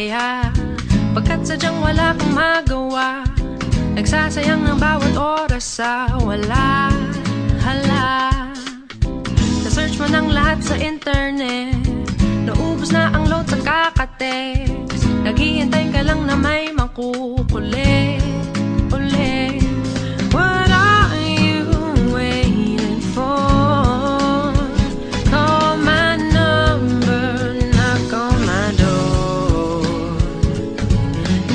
kaya pagkat sadyang wala kang magawa, nagsasayang ng bawat oras sa wala. Hala, na-search mo ng lahat sa internet, naubos na ang load sa kakatext, naghihintay ka lang na may makukulit ulit. What are you waiting for? Call my number, knock on my door.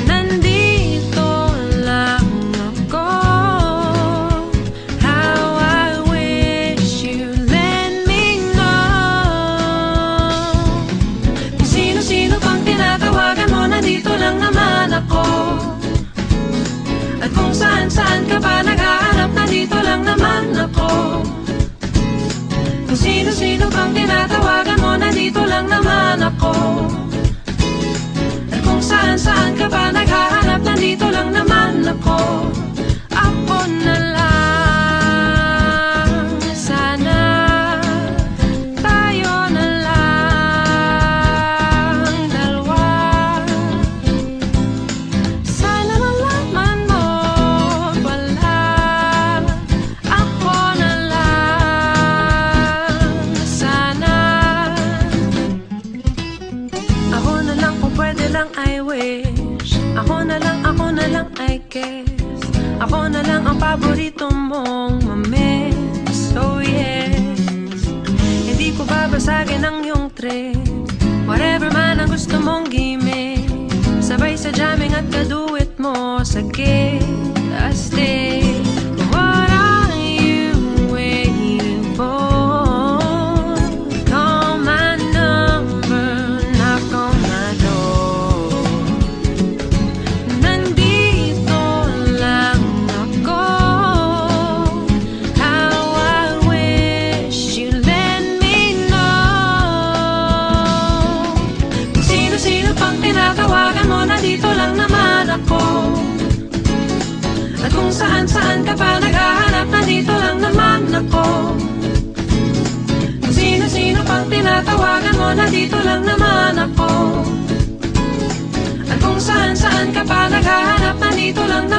Nandito lang ako. How I wish you let me know. Kung sino-sino pang tinatawagan mo, nandito lang naman ako. At kung saan-saan ka pa naghahanap, nandito lang naman ako. Kung sino-sino pang tinatawagan mo, nandito lang naman ako. At kung saan-saan ka pa naghahanap, nandito lang naman ako. Ako na lang, sana tayo na lang dalawa. Sana malaman mo wala. Ako na lang, sana. Ako na lang kung pwede lang, I wish. Ako na lang I guess. Ako na lang ang paborito mong mamiss. Oh yes, hindi ko babasagin ang iyong trip. Whatever man ang gusto mong gimmick, sabay sa jamming at kaduit mo sa gig. Astig. What are you waiting for? Call my number, knock on my door. Nandito lang ako. How I wish you let me know. Kung sino-sino pang tinatawagan mo, nandito lang naman ako. At kung saan-saan ka pa naghahanap, nandito lang naman ako. Kung sino-sino pang tinatawagan mo, nandito lang naman ako. At kung saan-saan ka pa naghahanap, nandito lang naman ako.